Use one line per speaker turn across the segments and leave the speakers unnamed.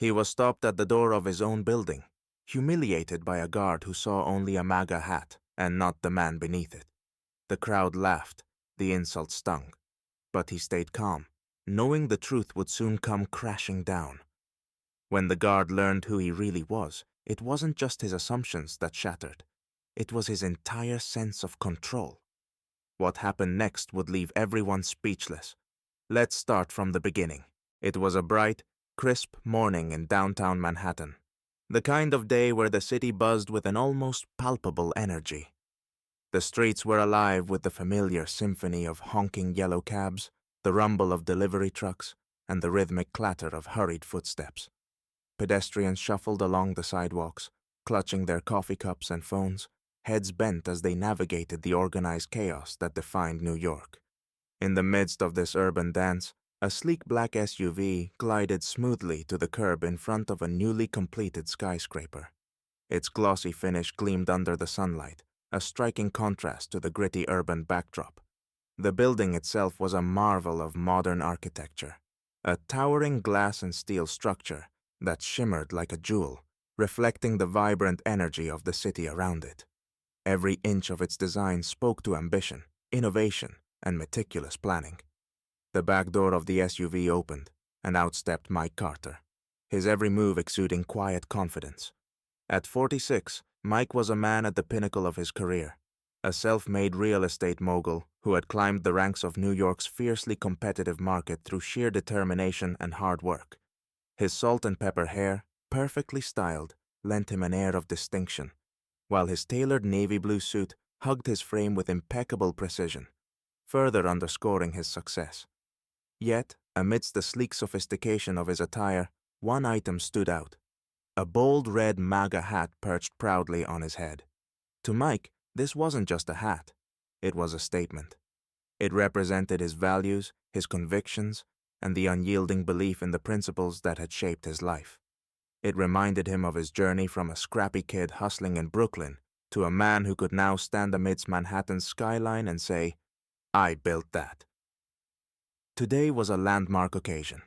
He was stopped at the door of his own building, humiliated by a guard who saw only a MAGA hat and not the man beneath it. The crowd laughed, the insult stung, but he stayed calm, knowing the truth would soon come crashing down. When the guard learned who he really was, it wasn't just his assumptions that shattered. It was his entire sense of control. What happened next would leave everyone speechless. Let's start from the beginning. It was a bright, crisp morning in downtown Manhattan. The kind of day where the city buzzed with an almost palpable energy. The streets were alive with the familiar symphony of honking yellow cabs, the rumble of delivery trucks, and the rhythmic clatter of hurried footsteps. Pedestrians shuffled along the sidewalks, clutching their coffee cups and phones, heads bent as they navigated the organized chaos that defined New York. In the midst of this urban dance, a sleek black SUV glided smoothly to the curb in front of a newly completed skyscraper. Its glossy finish gleamed under the sunlight, a striking contrast to the gritty urban backdrop. The building itself was a marvel of modern architecture, a towering glass and steel structure that shimmered like a jewel, reflecting the vibrant energy of the city around it. Every inch of its design spoke to ambition, innovation, and meticulous planning. The back door of the SUV opened, and out stepped Mike Carter, his every move exuding quiet confidence. At 46, Mike was a man at the pinnacle of his career, a self-made real estate mogul who had climbed the ranks of New York's fiercely competitive market through sheer determination and hard work. His salt and pepper hair, perfectly styled, lent him an air of distinction, while his tailored navy blue suit hugged his frame with impeccable precision, further underscoring his success. Yet, amidst the sleek sophistication of his attire, one item stood out. A bold red MAGA hat perched proudly on his head. To Mike, this wasn't just a hat. It was a statement. It represented his values, his convictions, and the unyielding belief in the principles that had shaped his life. It reminded him of his journey from a scrappy kid hustling in Brooklyn to a man who could now stand amidst Manhattan's skyline and say, "I built that." Today was a landmark occasion.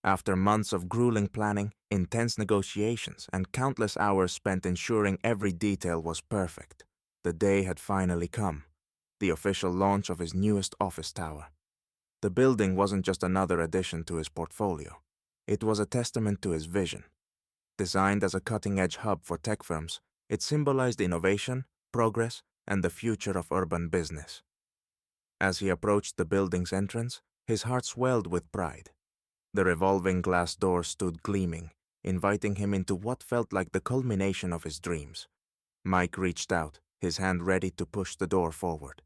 After months of grueling planning, intense negotiations, and countless hours spent ensuring every detail was perfect, the day had finally come, the official launch of his newest office tower. The building wasn't just another addition to his portfolio. It was a testament to his vision. Designed as a cutting-edge hub for tech firms, it symbolized innovation, progress, and the future of urban business. As he approached the building's entrance, his heart swelled with pride. The revolving glass door stood gleaming, inviting him into what felt like the culmination of his dreams. Mike reached out, his hand ready to push the door forward.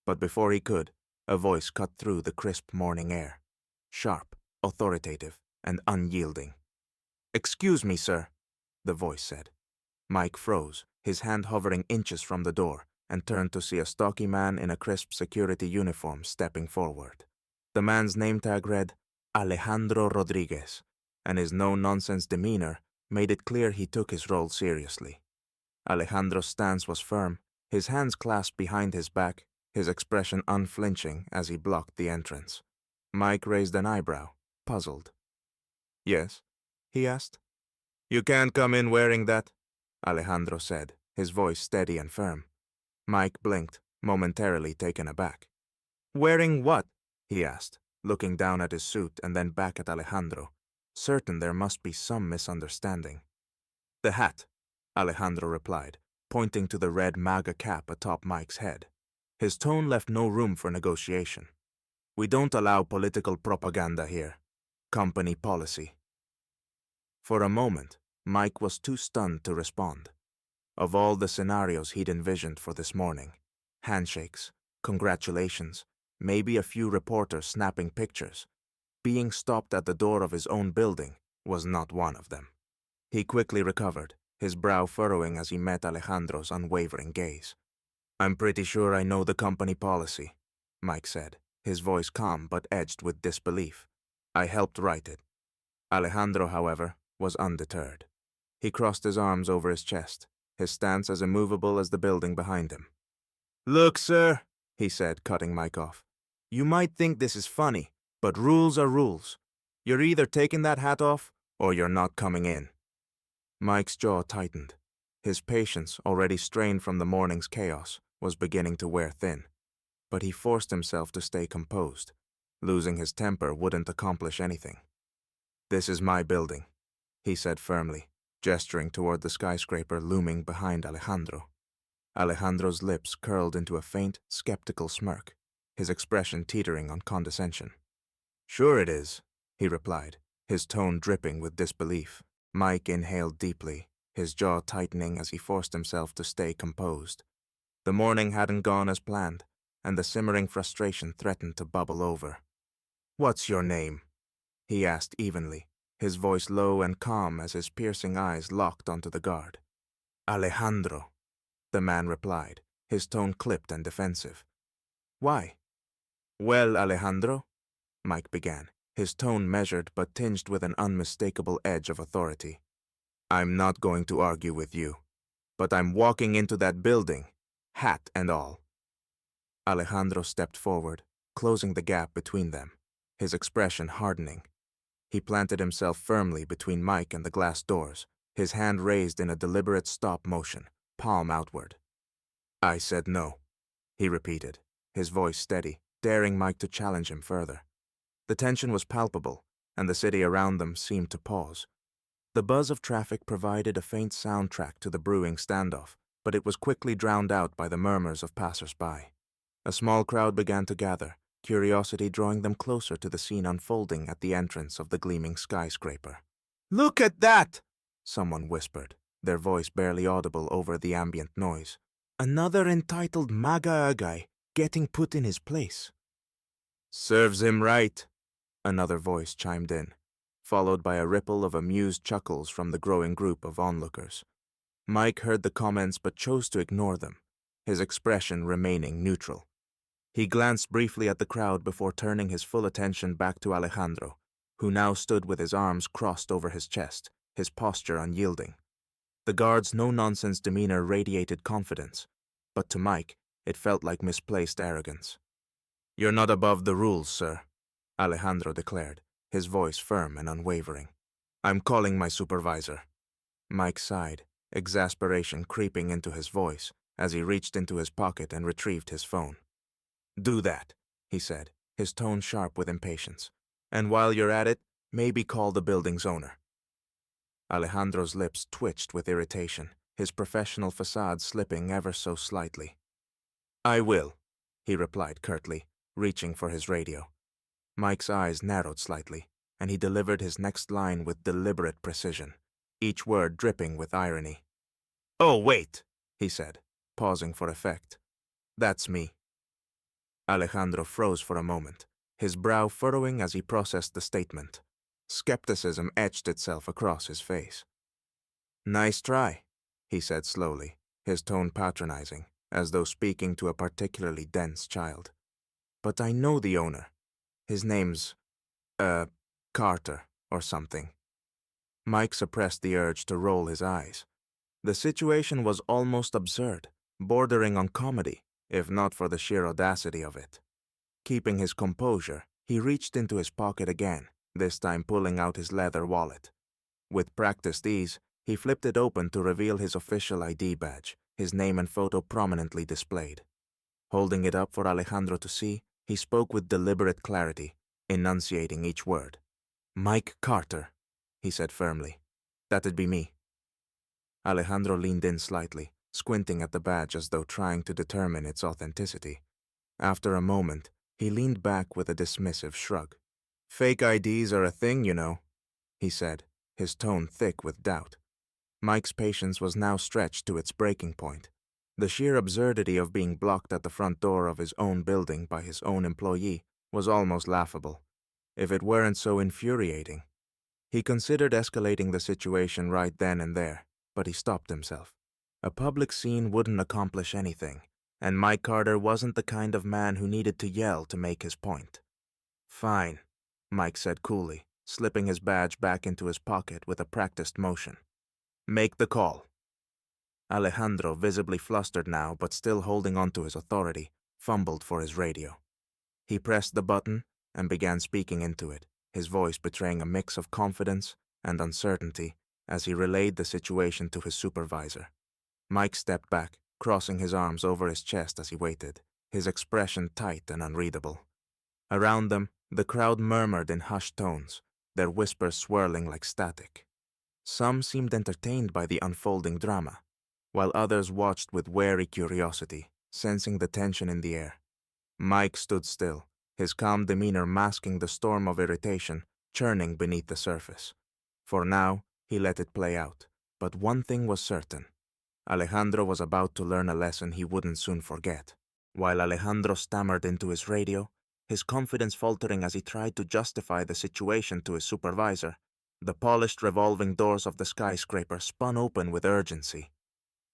But before he could, a voice cut through the crisp morning air, sharp, authoritative, and unyielding. "Excuse me, sir," the voice said. Mike froze, his hand hovering inches from the door, and turned to see a stocky man in a crisp security uniform stepping forward. The man's name tag read Alejandro Rodriguez, and his no-nonsense demeanor made it clear he took his role seriously. Alejandro's stance was firm, his hands clasped behind his back, his expression unflinching as he blocked the entrance. Mike raised an eyebrow, puzzled. "Yes?" he asked. "You can't come in wearing that," Alejandro said, his voice steady and firm. Mike blinked, momentarily taken aback. "Wearing what?" he asked, looking down at his suit and then back at Alejandro, certain there must be some misunderstanding. "The hat," Alejandro replied, pointing to the red MAGA cap atop Mike's head. His tone left no room for negotiation. "We don't allow political propaganda here. Company policy." For a moment, Mike was too stunned to respond. Of all the scenarios he'd envisioned for this morning, handshakes, congratulations, maybe a few reporters snapping pictures, being stopped at the door of his own building was not one of them. He quickly recovered, his brow furrowing as he met Alejandro's unwavering gaze. "I'm pretty sure I know the company policy," Mike said, his voice calm but edged with disbelief. "I helped write it." Alejandro, however, was undeterred. He crossed his arms over his chest, his stance as immovable as the building behind him. "Look, sir," he said, cutting Mike off. "You might think this is funny, but rules are rules. You're either taking that hat off or you're not coming in." Mike's jaw tightened. His patience, already strained from the morning's chaos, was beginning to wear thin. But he forced himself to stay composed. Losing his temper wouldn't accomplish anything. "This is my building," he said firmly, gesturing toward the skyscraper looming behind Alejandro. Alejandro's lips curled into a faint, skeptical smirk, his expression teetering on condescension. "Sure it is," he replied, his tone dripping with disbelief. Mike inhaled deeply, his jaw tightening as he forced himself to stay composed. The morning hadn't gone as planned, and the simmering frustration threatened to bubble over. "What's your name?" he asked evenly, his voice low and calm as his piercing eyes locked onto the guard. "Alejandro," the man replied, his tone clipped and defensive. "Why?" "Well, Alejandro," Mike began, his tone measured but tinged with an unmistakable edge of authority. "I'm not going to argue with you, but I'm walking into that building, hat and all." Alejandro stepped forward, closing the gap between them, his expression hardening. He planted himself firmly between Mike and the glass doors, his hand raised in a deliberate stop motion, palm outward. "I said no," he repeated, his voice steady, daring Mike to challenge him further. The tension was palpable, and the city around them seemed to pause. The buzz of traffic provided a faint soundtrack to the brewing standoff, but it was quickly drowned out by the murmurs of passers-by. A small crowd began to gather, curiosity drawing them closer to the scene unfolding at the entrance of the gleaming skyscraper. "Look at that!" someone whispered, their voice barely audible over the ambient noise. "Another entitled MAGA guy getting put in his place." "Serves him right," another voice chimed in, followed by a ripple of amused chuckles from the growing group of onlookers. Mike heard the comments but chose to ignore them, his expression remaining neutral. He glanced briefly at the crowd before turning his full attention back to Alejandro, who now stood with his arms crossed over his chest, his posture unyielding. The guard's no-nonsense demeanor radiated confidence, but to Mike, it felt like misplaced arrogance. "You're not above the rules, sir," Alejandro declared, his voice firm and unwavering. "I'm calling my supervisor." Mike sighed, exasperation creeping into his voice as he reached into his pocket and retrieved his phone. "Do that," he said, his tone sharp with impatience. "And while you're at it, maybe call the building's owner." Alejandro's lips twitched with irritation, his professional facade slipping ever so slightly. "I will," he replied curtly, reaching for his radio. Mike's eyes narrowed slightly, and he delivered his next line with deliberate precision, each word dripping with irony. "Oh, wait," he said, pausing for effect. "That's me." Alejandro froze for a moment, his brow furrowing as he processed the statement. Skepticism etched itself across his face. "Nice try," he said slowly, his tone patronizing, as though speaking to a particularly dense child. "But I know the owner. His name's, Carter or something." Mike suppressed the urge to roll his eyes. The situation was almost absurd, bordering on comedy, if not for the sheer audacity of it. Keeping his composure, he reached into his pocket again, this time pulling out his leather wallet. With practiced ease, he flipped it open to reveal his official ID badge, his name and photo prominently displayed. Holding it up for Alejandro to see, he spoke with deliberate clarity, enunciating each word. "Mike Carter," he said firmly. "That'd be me." Alejandro leaned in slightly, squinting at the badge as though trying to determine its authenticity. After a moment, he leaned back with a dismissive shrug. "Fake IDs are a thing, you know," he said, his tone thick with doubt. Mike's patience was now stretched to its breaking point. The sheer absurdity of being blocked at the front door of his own building by his own employee was almost laughable, if it weren't so infuriating. He considered escalating the situation right then and there, but he stopped himself. A public scene wouldn't accomplish anything, and Mike Carter wasn't the kind of man who needed to yell to make his point. "Fine," Mike said coolly, slipping his badge back into his pocket with a practiced motion. "Make the call." Alejandro, visibly flustered now but still holding on to his authority, fumbled for his radio. He pressed the button and began speaking into it, his voice betraying a mix of confidence and uncertainty as he relayed the situation to his supervisor. Mike stepped back, crossing his arms over his chest as he waited, his expression tight and unreadable. Around them, the crowd murmured in hushed tones, their whispers swirling like static. Some seemed entertained by the unfolding drama, while others watched with wary curiosity, sensing the tension in the air. Mike stood still, his calm demeanor masking the storm of irritation churning beneath the surface. For now, he let it play out, but one thing was certain. Alejandro was about to learn a lesson he wouldn't soon forget. While Alejandro stammered into his radio, his confidence faltering as he tried to justify the situation to his supervisor, the polished revolving doors of the skyscraper spun open with urgency.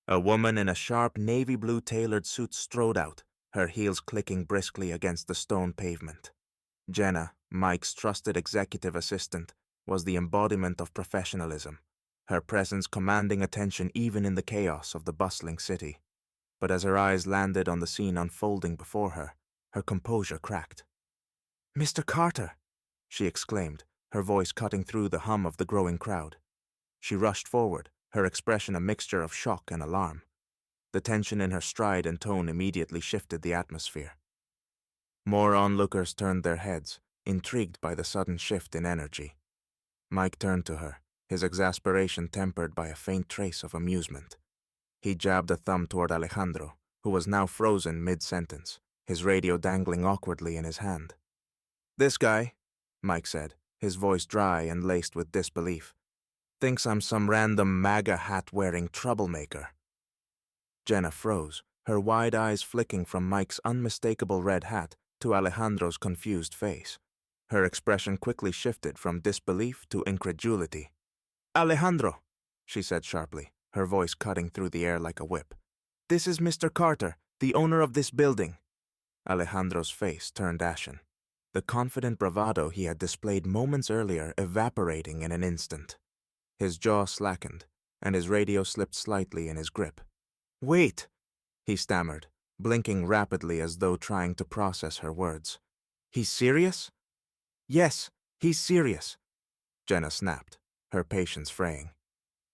A woman in a sharp navy blue tailored suit strode out, her heels clicking briskly against the stone pavement. Jenna, Mike's trusted executive assistant, was the embodiment of professionalism, her presence commanding attention even in the chaos of the bustling city. But as her eyes landed on the scene unfolding before her, her composure cracked. "Mr. Carter!" she exclaimed, her voice cutting through the hum of the growing crowd. She rushed forward, her expression a mixture of shock and alarm. The tension in her stride and tone immediately shifted the atmosphere. More onlookers turned their heads, intrigued by the sudden shift in energy. Mike turned to her, his exasperation tempered by a faint trace of amusement. He jabbed a thumb toward Alejandro, who was now frozen mid-sentence, his radio dangling awkwardly in his hand. "This guy," Mike said, his voice dry and laced with disbelief, "thinks I'm some random MAGA hat-wearing troublemaker." Jenna froze, her wide eyes flicking from Mike's unmistakable red hat to Alejandro's confused face. Her expression quickly shifted from disbelief to incredulity. "Alejandro," she said sharply, her voice cutting through the air like a whip. "This is Mr. Carter, the owner of this building." Alejandro's face turned ashen, the confident bravado he had displayed moments earlier evaporating in an instant. His jaw slackened, and his radio slipped slightly in his grip. "Wait," he stammered, blinking rapidly as though trying to process her words. "He's serious?" "Yes, he's serious," Jenna snapped, her patience fraying.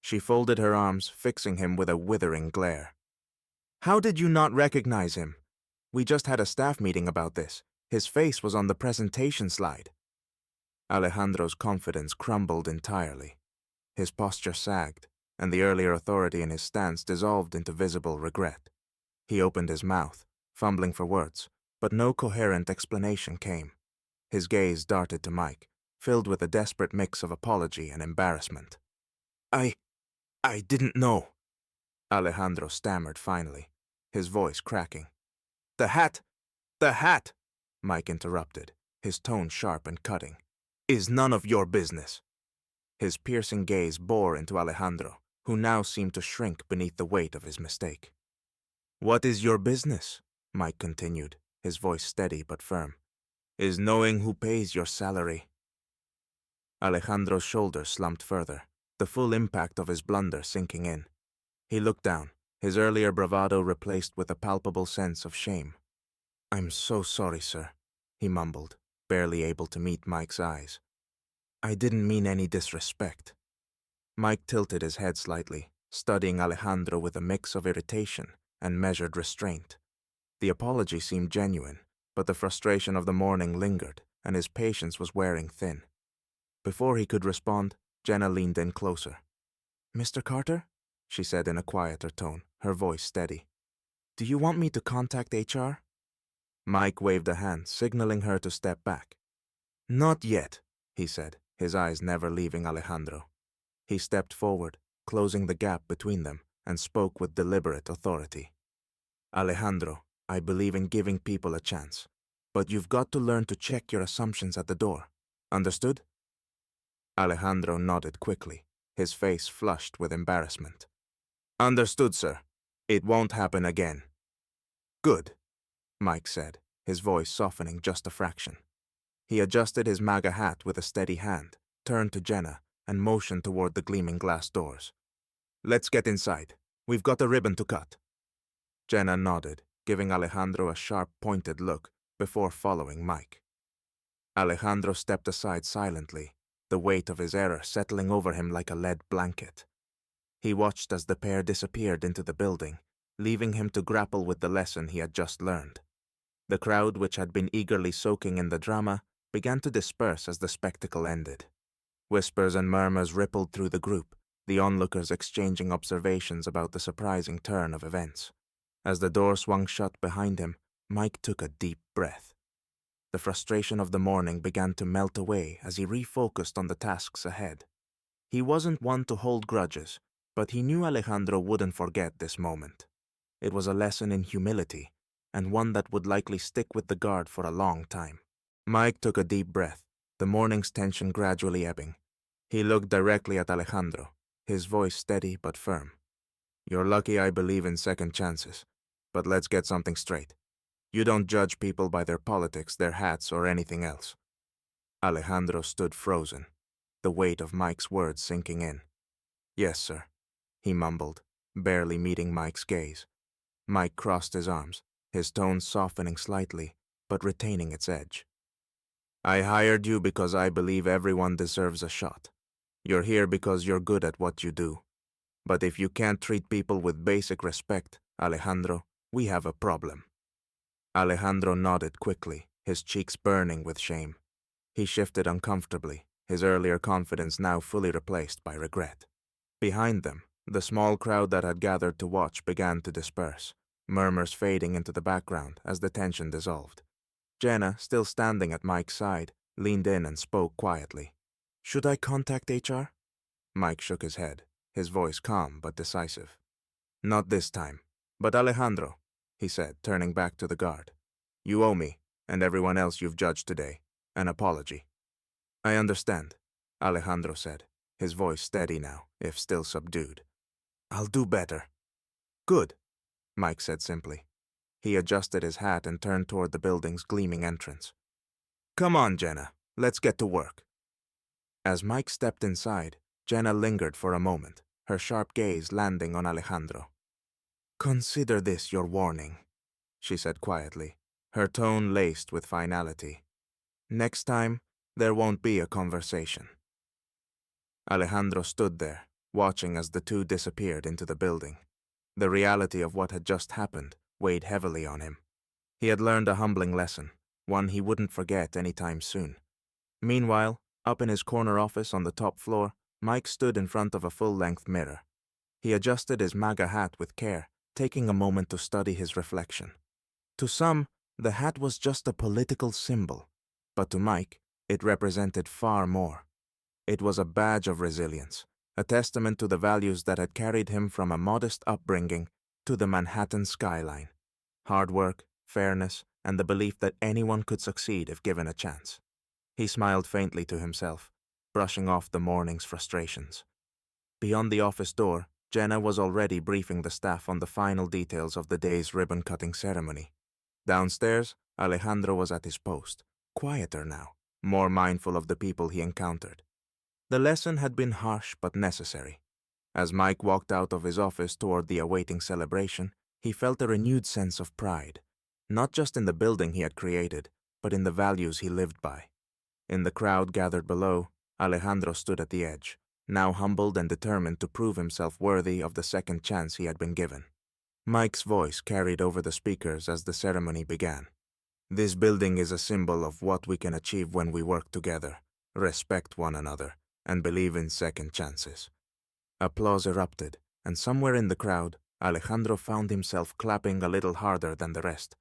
She folded her arms, fixing him with a withering glare. "How did you not recognize him? We just had a staff meeting about this. His face was on the presentation slide." Alejandro's confidence crumbled entirely. His posture sagged, and the earlier authority in his stance dissolved into visible regret. He opened his mouth, fumbling for words, but no coherent explanation came. His gaze darted to Mike, filled with a desperate mix of apology and embarrassment. I didn't know," Alejandro stammered finally, his voice cracking. The hat, Mike interrupted, his tone sharp and cutting, "is none of your business." His piercing gaze bore into Alejandro, who now seemed to shrink beneath the weight of his mistake. "What is your business?" Mike continued, his voice steady but firm. "Is knowing who pays your salary." Alejandro's shoulders slumped further, the full impact of his blunder sinking in. He looked down, his earlier bravado replaced with a palpable sense of shame. "I'm so sorry, sir," he mumbled, barely able to meet Mike's eyes. "I didn't mean any disrespect." Mike tilted his head slightly, studying Alejandro with a mix of irritation and measured restraint. The apology seemed genuine, but the frustration of the morning lingered, and his patience was wearing thin. Before he could respond, Jenna leaned in closer. "Mr. Carter?" she said in a quieter tone, her voice steady. "Do you want me to contact HR?" Mike waved a hand, signaling her to step back. "Not yet," he said, his eyes never leaving Alejandro. He stepped forward, closing the gap between them, and spoke with deliberate authority. "Alejandro, I believe in giving people a chance, but you've got to learn to check your assumptions at the door. Understood?" Alejandro nodded quickly, his face flushed with embarrassment. "Understood, sir. It won't happen again." "Good," Mike said, his voice softening just a fraction. He adjusted his MAGA hat with a steady hand, turned to Jenna, and motioned toward the gleaming glass doors. "Let's get inside. We've got a ribbon to cut." Jenna nodded, giving Alejandro a sharp, pointed look before following Mike. Alejandro stepped aside silently, the weight of his error settling over him like a lead blanket. He watched as the pair disappeared into the building, leaving him to grapple with the lesson he had just learned. The crowd, which had been eagerly soaking in the drama, began to disperse as the spectacle ended. Whispers and murmurs rippled through the group, the onlookers exchanging observations about the surprising turn of events. As the door swung shut behind him, Mike took a deep breath. The frustration of the morning began to melt away as he refocused on the tasks ahead. He wasn't one to hold grudges, but he knew Alejandro wouldn't forget this moment. It was a lesson in humility, and one that would likely stick with the guard for a long time. Mike took a deep breath, the morning's tension gradually ebbing. He looked directly at Alejandro, his voice steady but firm. "You're lucky I believe in second chances, but let's get something straight. You don't judge people by their politics, their hats, or anything else." Alejandro stood frozen, the weight of Mike's words sinking in. "Yes, sir," he mumbled, barely meeting Mike's gaze. Mike crossed his arms, his tone softening slightly, but retaining its edge. "I hired you because I believe everyone deserves a shot. You're here because you're good at what you do. But if you can't treat people with basic respect, Alejandro, we have a problem." Alejandro nodded quickly, his cheeks burning with shame. He shifted uncomfortably, his earlier confidence now fully replaced by regret. Behind them, the small crowd that had gathered to watch began to disperse, murmurs fading into the background as the tension dissolved. Jenna, still standing at Mike's side, leaned in and spoke quietly. "Should I contact HR?" Mike shook his head, his voice calm but decisive. "Not this time. But Alejandro," he said, turning back to the guard, "you owe me, and everyone else you've judged today, an apology." "I understand," Alejandro said, his voice steady now, if still subdued. "I'll do better." "Good," Mike said simply. He adjusted his hat and turned toward the building's gleaming entrance. "Come on, Jenna, let's get to work." As Mike stepped inside, Jenna lingered for a moment, her sharp gaze landing on Alejandro. "Consider this your warning," she said quietly, her tone laced with finality. "Next time, there won't be a conversation." Alejandro stood there, watching as the two disappeared into the building. The reality of what had just happened weighed heavily on him. He had learned a humbling lesson, one he wouldn't forget anytime soon. Meanwhile, up in his corner office on the top floor, Mike stood in front of a full-length mirror. He adjusted his MAGA hat with care, taking a moment to study his reflection. To some, the hat was just a political symbol, but to Mike, it represented far more. It was a badge of resilience, a testament to the values that had carried him from a modest upbringing to the Manhattan skyline. Hard work, fairness, and the belief that anyone could succeed if given a chance. He smiled faintly to himself, brushing off the morning's frustrations. Beyond the office door, Jenna was already briefing the staff on the final details of the day's ribbon-cutting ceremony. Downstairs, Alejandro was at his post, quieter now, more mindful of the people he encountered. The lesson had been harsh but necessary. As Mike walked out of his office toward the awaiting celebration, he felt a renewed sense of pride, not just in the building he had created, but in the values he lived by. In the crowd gathered below, Alejandro stood at the edge, now humbled and determined to prove himself worthy of the second chance he had been given. Mike's voice carried over the speakers as the ceremony began. "This building is a symbol of what we can achieve when we work together, respect one another, and believe in second chances." Applause erupted, and somewhere in the crowd, Alejandro found himself clapping a little harder than the rest,